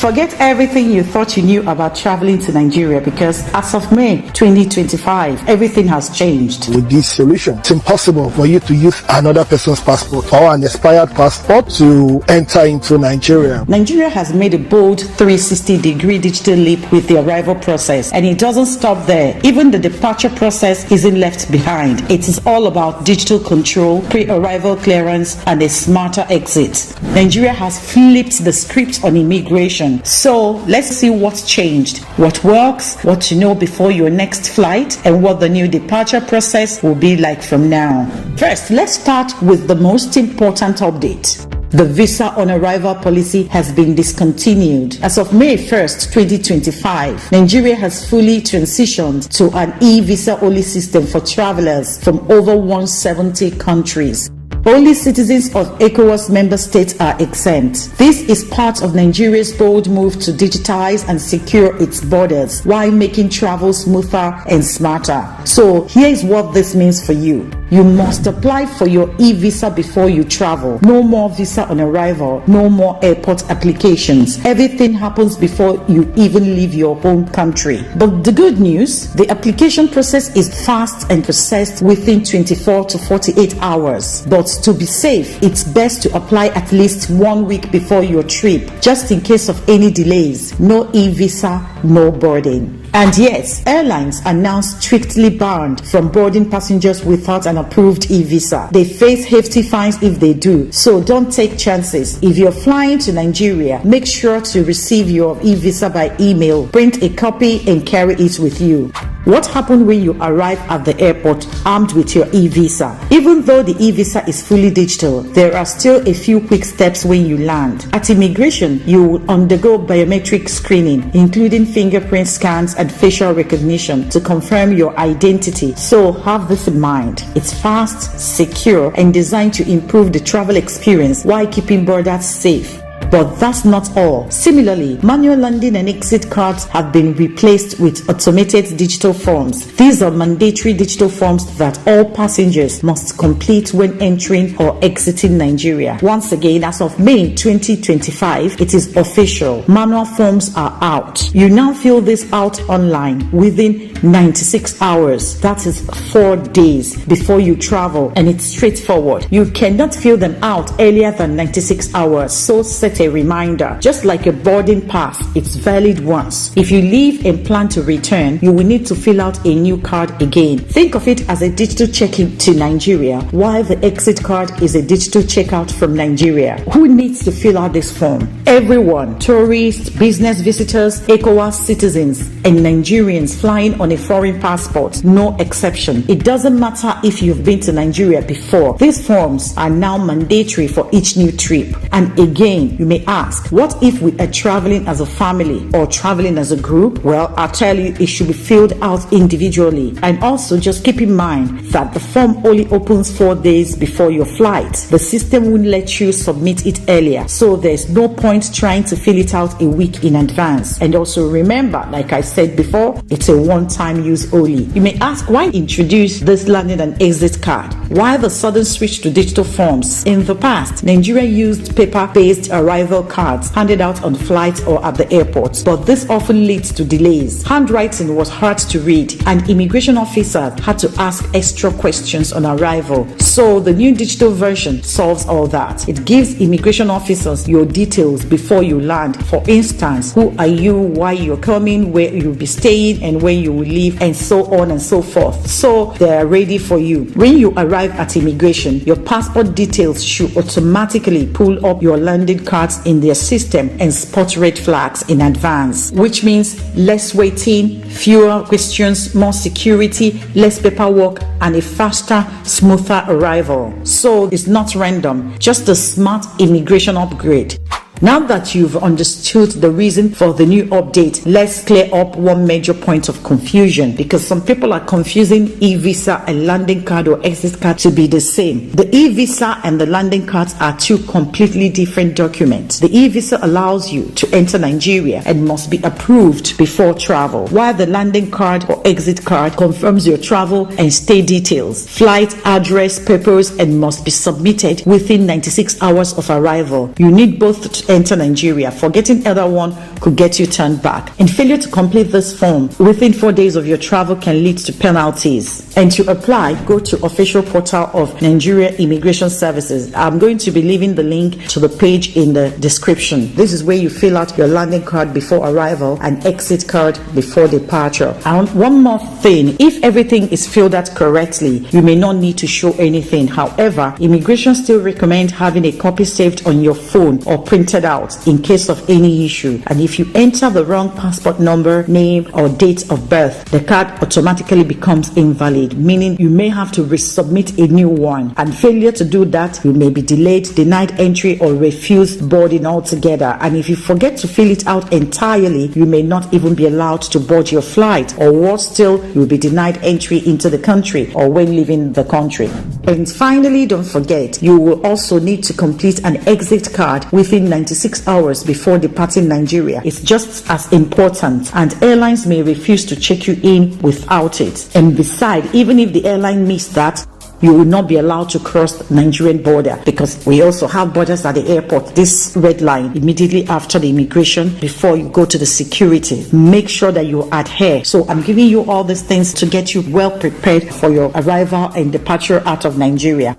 Forget everything you thought you knew about traveling to Nigeria, because as of May 2025, everything has changed. With this solution, it's impossible for you to use another person's passport or an expired passport to enter into Nigeria. Nigeria has made a bold 360-degree digital leap with the arrival process, and it doesn't stop there. Even the departure process isn't left behind. It is all about digital control, pre-arrival clearance, and a smarter exit. Nigeria has flipped the script on immigration. So let's see what's changed, what works, what to know before your next flight, and what the new departure process will be like from now. First, let's start with the most important update. The visa on arrival policy has been discontinued. As of May 1st, 2025, Nigeria has fully transitioned to an e-visa only system for travelers from over 170 countries. Only citizens of ECOWAS member states are exempt. This is part of Nigeria's bold move to digitize and secure its borders while making travel smoother and smarter. So here is what this means for you. You must apply for your e-visa before you travel. No more visa on arrival, no more airport applications. Everything happens before you even leave your home country. But the good news, the application process is fast and processed within 24 to 48 hours. But to be safe, it's best to apply at least 1 week before your trip, just in case of any delays. No e-visa, no boarding. And yes, airlines are now strictly banned from boarding passengers without an approved e-visa. They face hefty fines if they do, so don't take chances. If you're flying to Nigeria, make sure to receive your e-visa by email, print a copy and carry it with you. What happens when you arrive at the airport armed with your e-visa? Even though the e-visa is fully digital, there are still a few quick steps when you land. At immigration, you will undergo biometric screening, including fingerprint scans and facial recognition to confirm your identity. So have this in mind. It's fast, secure, and designed to improve the travel experience while keeping borders safe. But that's not all. Similarly, manual landing and exit cards have been replaced with automated digital forms. These are mandatory digital forms that all passengers must complete when entering or exiting Nigeria. Once again, as of May 2025, it is official. Manual forms are out. You now fill this out online within 96 hours. That is 4 days before you travel, and it's straightforward. You cannot fill them out earlier than 96 hours, so set a reminder. Just like a boarding pass, it's valid once. If you leave and plan to return, you will need to fill out a new card again. Think of it as a digital check-in to Nigeria, while the exit card is a digital checkout from Nigeria. Who needs to fill out this form? Everyone: tourists, business visitors, ECOWAS citizens, and Nigerians flying on a foreign passport. No exception. It doesn't matter if you've been to Nigeria before. These forms are now mandatory for each new trip. And again, you may ask, what if we are traveling as a family or traveling as a group? Well, I'll tell you, it should be filled out individually. And also just keep in mind that the form only opens 4 days before your flight. The system won't let you submit it earlier, so there's no point trying to fill it out a week in advance. And also remember, like I said before, it's a one-time use only. You may ask, why introduce this landing and exit card? Why the sudden switch to digital forms? In the past, Nigeria used paper-based arrival cards handed out on flights or at the airport, but this often leads to delays. Handwriting was hard to read, and immigration officers had to ask extra questions on arrival. So the new digital version solves all that. It gives immigration officers your details before you land. For instance, who are you, why you're coming, where you'll be staying, and when you will leave, and so on and so forth. So they are ready for you. When you arrive at immigration, your passport details should automatically pull up your landing cards in their system and spot red flags in advance, which means less waiting, fewer questions, more security, less paperwork, and a faster, smoother arrival. So it's not random, just a smart immigration upgrade. Now that you've understood the reason for the new update, let's clear up one major point of confusion, because some people are confusing e-visa and landing card or exit card to be the same. The e-visa and the landing cards are two completely different documents. The e-visa allows you to enter Nigeria and must be approved before travel, while the landing card or exit card confirms your travel and stay details, flight, address, papers, and must be submitted within 96 hours of arrival. You need both to enter Nigeria. Forgetting either one could get you turned back. And failure to complete this form within 4 days of your travel can lead to penalties. And to apply, go to official portal of Nigeria Immigration Services. I'm going to be leaving the link to the page in the description. This is where you fill out your landing card before arrival and exit card before departure. And one more thing, if everything is filled out correctly, you may not need to show anything. However, immigration still recommend having a copy saved on your phone or printed out in case of any issue. And if you enter the wrong passport number, name, or date of birth, the card automatically becomes invalid, meaning you may have to resubmit a new one. And failure to do that, you may be delayed, denied entry, or refused boarding altogether. And if you forget to fill it out entirely, you may not even be allowed to board your flight, or worse still, you will be denied entry into the country or when leaving the country. And finally, don't forget, you will also need to complete an exit card within 96 hours before departing Nigeria. It's just as important, and airlines may refuse to check you in without it. And besides, even if the airline missed that, you will not be allowed to cross the Nigerian border, because we also have borders at the airport. This red line immediately after the immigration, before you go to the security, make sure that you adhere. So I'm giving you all these things to get you well prepared for your arrival and departure out of Nigeria.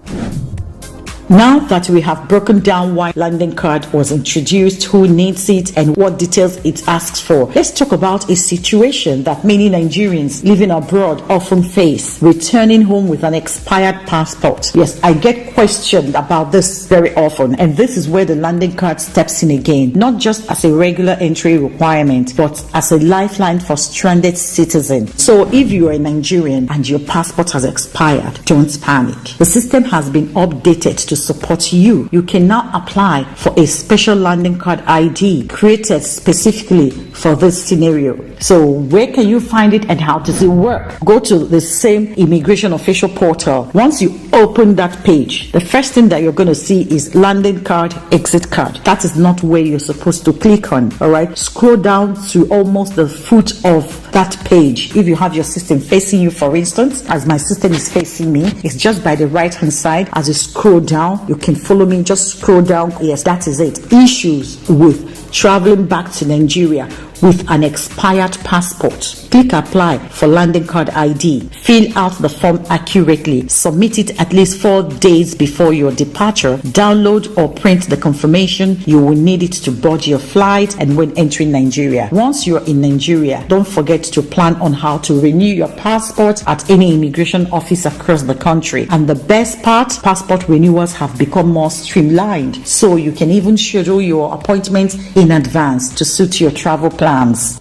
Now that we have broken down why landing card was introduced, who needs it, and what details it asks for, let's talk about a situation that many Nigerians living abroad often face: returning home with an expired passport. Yes, I get questioned about this very often, and this is where the landing card steps in again, not just as a regular entry requirement, but as a lifeline for stranded citizens. So if you are a Nigerian and your passport has expired, don't panic. The system has been updated to support you. You can now apply for a special landing card ID created specifically for this scenario. So where can you find it and how does it work? Go to the same immigration official portal. Once you open that page, the first thing that you're going to see is landing card, exit card. That is not where you're supposed to click on. All right, scroll down to almost the foot of that page. If you have your system facing you, for instance, as my system is facing me, it's just by the right hand side. As you scroll down, you can follow me, just scroll down. Yes, that is it. Issues with traveling back to Nigeria with an expired passport. Click apply for landing card ID. Fill out the form accurately. Submit it at least 4 days before your departure. Download or print the confirmation. You will need it to board your flight and when entering Nigeria. Once you're in Nigeria, don't forget to plan on how to renew your passport at any immigration office across the country. And the best part, passport renewals have become more streamlined, so you can even schedule your appointments in advance to suit your travel plans.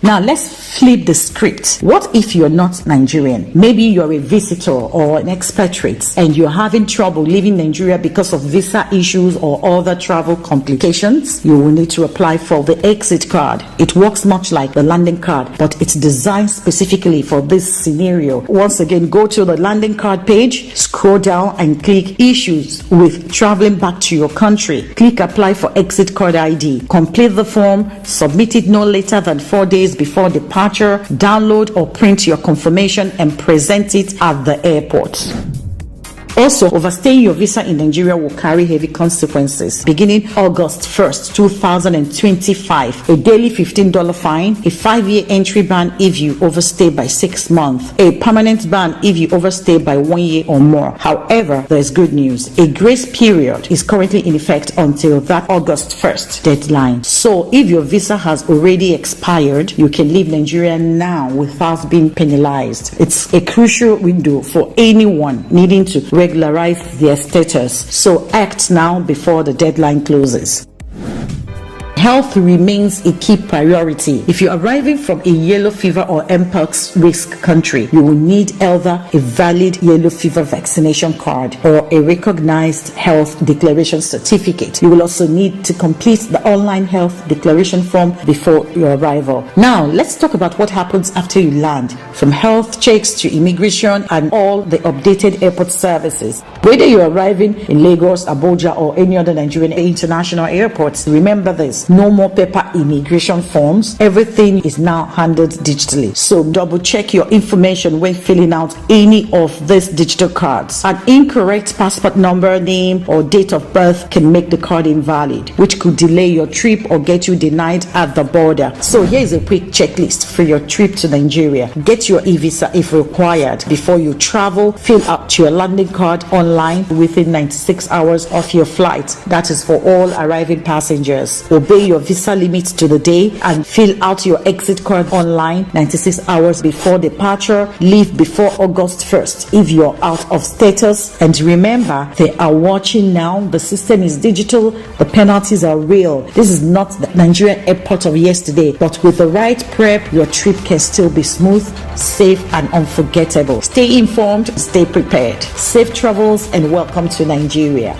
Now let's flip the script. What if you're not Nigerian? Maybe you're a visitor or an expatriate and you're having trouble leaving Nigeria because of visa issues or other travel complications. You will need to apply for the exit card. It works much like the landing card, but it's designed specifically for this scenario. Once again, go to the landing card page, scroll down and click issues with traveling back to your country. Click apply for exit card ID. Complete the form, submit it no later than 4 days before departure. Download or print your confirmation and present it at the airport. Also, overstaying your visa in Nigeria will carry heavy consequences. Beginning August 1st, 2025, a daily $15 fine, a 5-year entry ban if you overstay by 6 months, a permanent ban if you overstay by 1 year or more. However, there is good news. A grace period is currently in effect until that August 1st deadline. So, if your visa has already expired, you can leave Nigeria now without being penalized. It's a crucial window for anyone needing to regularize their status. So act now before the deadline closes. Health remains a key priority. If you're arriving from a yellow fever or mpox risk country, you will need either a valid yellow fever vaccination card or a recognized health declaration certificate. You will also need to complete the online health declaration form before your arrival. Now, let's talk about what happens after you land, from health checks to immigration and all the updated airport services. Whether you're arriving in Lagos, Abuja, or any other Nigerian international airports, remember this: process. No more paper immigration forms. Everything is now handled digitally. So double check your information when filling out any of these digital cards. An incorrect passport number, name, or date of birth can make the card invalid, which could delay your trip or get you denied at the border. So here's a quick checklist for your trip to Nigeria. Get your e-visa if required before you travel. Fill out your landing card online within 96 hours of your flight. That is for all arriving passengers. Obey your visa limits to the day and fill out your exit card online 96 hours before departure. Leave before August 1st if you're out of status. And remember, they are watching now. The system is digital. The penalties are real. This is not the Nigerian airport of yesterday, but with the right prep, your trip can still be smooth, safe, and unforgettable. Stay informed, stay prepared. Safe travels and welcome to Nigeria.